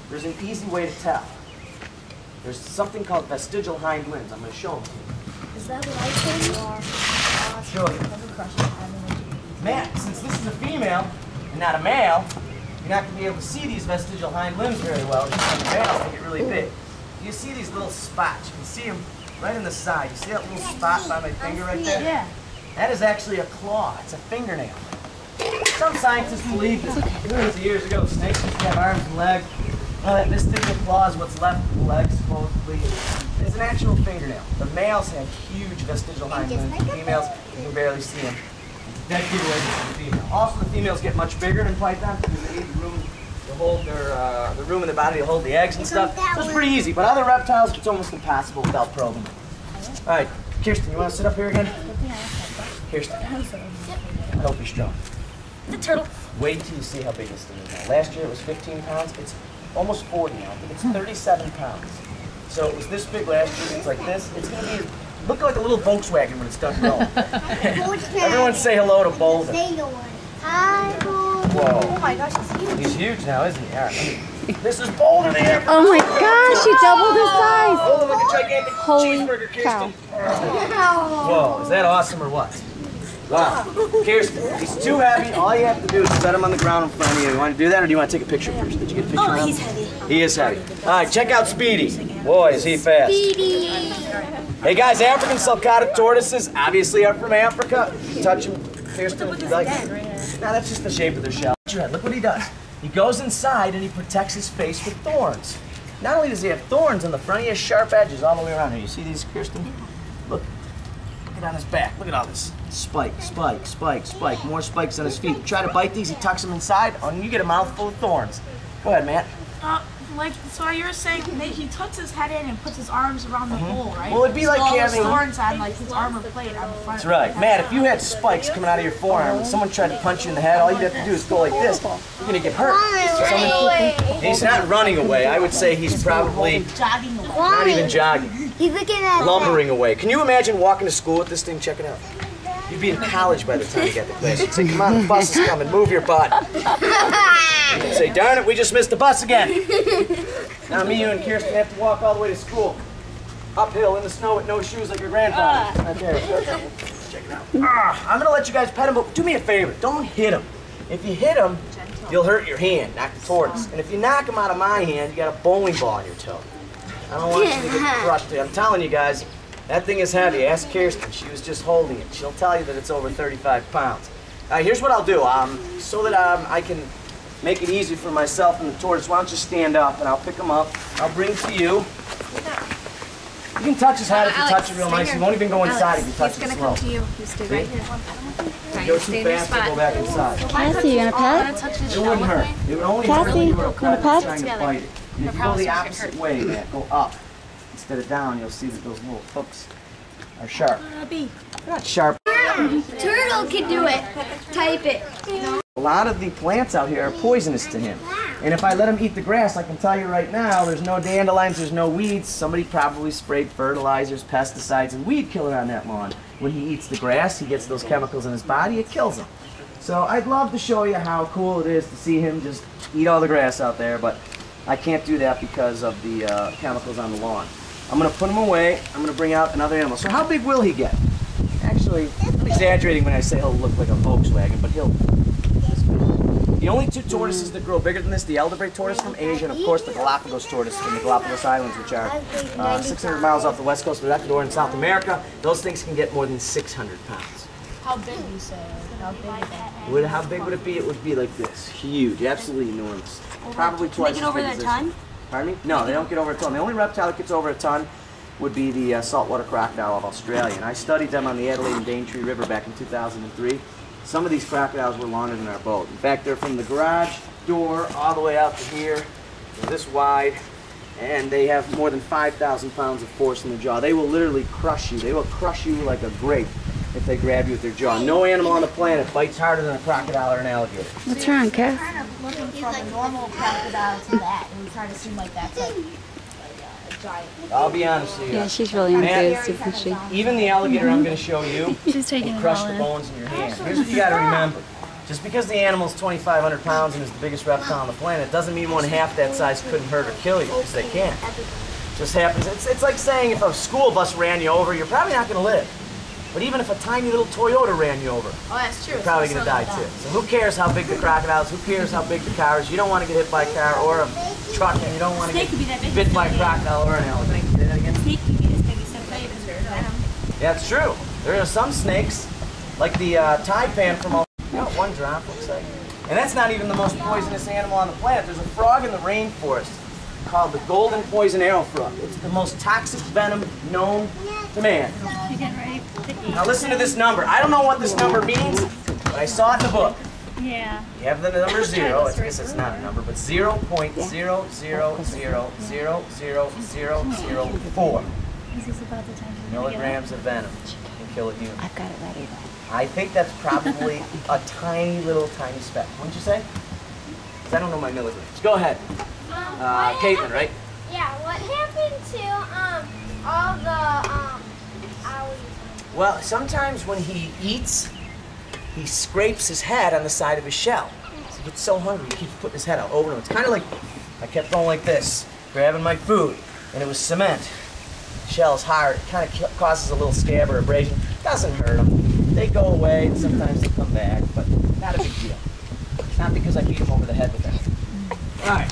there's an easy way to tell. There's something called vestigial hind limbs. I'm going to show them to you. Is that what I think you are? Show you. Matt, since this is a female and not a male, you're not going to be able to see these vestigial hind limbs very well. Just like males, they get really big. You see these little spots. You can see them right on the side. You see that little spot by my finger right there? Yeah. That is actually a claw. It's a fingernail. Some scientists believe that millions of years ago, snakes used to have arms and legs. Well, that vestigial claw is what's left of the leg, supposedly. It's an actual fingernail. The males have huge vestigial hind limbs. The females, you can barely see them. That giveaway for the female. Also, the females get much bigger than pythons because they need room to hold the room in the body to hold the eggs and stuff. So it's pretty easy. But other reptiles, it's almost impossible without probing them. All right, Kirsten, you want to sit up here again? Kirsten, I hope you're strong. The turtle. Wait till you see how big this thing is now. Last year it was 15 pounds. It's almost 40 now. I think it's 37 pounds. So it was this big last year. It's like this. It's going to be look like a little Volkswagen when it's done growing. Everyone say hello to Boulder. Hi, Boulder. Whoa. Oh my gosh, he's huge. He's huge now, isn't he? All right, this is Boulder the air. Oh my gosh, he doubled his size. Oh, look at gigantic Holy cheeseburger, Kirsten. cow. Whoa, is that awesome or what? Wow. Kirsten, he's too heavy. All you have to do is set him on the ground in front of you. You want to do that, or do you want to take a picture first? Did you get a picture of him? Oh, he's heavy. He is heavy. All right, check out Speedy. Boy, is he fast. Speedy. Hey guys, African sulcata tortoises obviously are from Africa. Touch them, Kirsten, if you like. No, that's just the shape of their shell. Look what he does. He goes inside and he protects his face with thorns. Not only does he have thorns on the front, he has sharp edges all the way around here. You see these, Kirsten? Look. Look at on his back. Look at all this. Spike, spike, spike, spike. More spikes on his feet. You try to bite these, he tucks them inside, and you get a mouthful of thorns. Go ahead, Matt. So you're saying that he tucks his head in and puts his arms around the hole, right? Well, it'd be like having... thorns on like his armor plate on the front. That's right. Matt, if you had spikes coming out of your forearm and someone tried to punch you in the head, all you'd have to do is go like this. You're going to get hurt. He's not running away. I would say he's probably Jogging away. not even jogging. He's looking at Lumbering away. Can you imagine walking to school with this thing? Check it out. You'd be in college by the time you got to class. You'd say, come on, the bus is coming. Move your butt. You'd say, darn it, we just missed the bus again. Now me, you, and Kirsten have to walk all the way to school. Uphill in the snow with no shoes like your grandfather. Right there. Check it out. I'm going to let you guys pet him, but do me a favor. Don't hit him. If you hit him, you'll hurt your hand, not the tortoise. And if you knock him out of my hand, you got a bowling ball in your toe. I don't want you to get crushed. I'm telling you guys, that thing is heavy. Ask Kirsten. She was just holding it. She'll tell you that it's over 35 pounds. Here's what I'll do. So that I can make it easy for myself and the tortoise, why don't you stand up and I'll pick him up. I'll bring it to you. You can touch his head if you touch it real nice. He won't even go inside if you touch it slow. He's gonna come to you. You stay right here. If you go too fast, he'll go back inside. Cassie, you want a pet? It wouldn't hurt. It would only hurt if you were trying to bite it. And if you go the opposite way, Matt, go up instead of down, you'll see that those little hooks are sharp. They're not sharp. Turtle can do it. Type it. A lot of the plants out here are poisonous to him. And if I let him eat the grass, I can tell you right now, there's no dandelions, there's no weeds. Somebody probably sprayed fertilizers, pesticides, and weed killer on that lawn. When he eats the grass, he gets those chemicals in his body, it kills him. So I'd love to show you how cool it is to see him just eat all the grass out there, but I can't do that because of the chemicals on the lawn. I'm going to put him away. I'm going to bring out another animal. So how big will he get? Actually, I'm exaggerating when I say he'll look like a Volkswagen, but he'll... The only two tortoises that grow bigger than this, the elderberry tortoise from Asia, and of course the Galapagos tortoise from the Galapagos Islands, which are 600 miles off the west coast of Ecuador in South America. Those things can get more than 600 pounds. How big do you say? How big is that? How big would it be? It would be like this. Huge. Absolutely enormous. Probably twice as big as this. Ton? Pardon me? No, they don't get over a ton. The only reptile that gets over a ton would be the saltwater crocodile of Australia. And I studied them on the Adelaide and Daintree River back in 2003. Some of these crocodiles were longer than our boat. In fact, they're from the garage door all the way out to here. They're this wide. And they have more than 5,000 pounds of force in their jaw. They will literally crush you. They will crush you like a grape if they grab you with their jaw. No animal on the planet bites harder than a crocodile or an alligator. What's wrong, Cass? Kind of looking from a normal crocodile to that, and we try to seem like that's like a giant. I'll be honest with you. Yeah, she's really enthused, isn't she? Even the alligator I'm going to show you She's taking will it crush all the in. bones in your hand. Here's what you got to remember. Just because the animal's 2,500 pounds and is the biggest reptile on the planet doesn't mean 1/2 that size couldn't hurt or kill you, because they can't. Just happens. It's like saying if a school bus ran you over, you're probably not going to live. But even if a tiny little Toyota ran you over, Oh, that's true. you're probably going to die too. So who cares how big the crocodile is? Who cares how big the car is? You don't want to get hit by a car or a truck, and you don't want to get bit by a crocodile or an elephant. Say that again? Snake can be as big as 7 venom. Yeah, it's true. There are some snakes, like the taipan from one drop, looks like. And that's not even the most poisonous animal on the planet. There's a frog in the rainforest called the golden poison arrow frog. It's the most toxic venom known to man. You getting ready to eat? Now listen to this number. I don't know what this number means, but I saw it in the book. Yeah. You have the number 0. I guess it's not a number, but 0.0000004 This is about the time to milligrams of venom can kill a human. I've got it ready though. I think that's probably a tiny speck. Wouldn't you say? 'Cause I don't know my milligrams. Go ahead. Caitlin, right? Yeah, what happened to all the owlies? Well, sometimes when he eats, he scrapes his head on the side of his shell. So he gets so hungry, he keeps putting his head out over and over. It's kind of like, I kept going like this, grabbing my food, and it was cement. The shell's hard. It kind of causes a little scab or abrasion. Doesn't hurt them. They go away, and sometimes they come back, but not a big deal. Not because I beat them over the head with that. All right.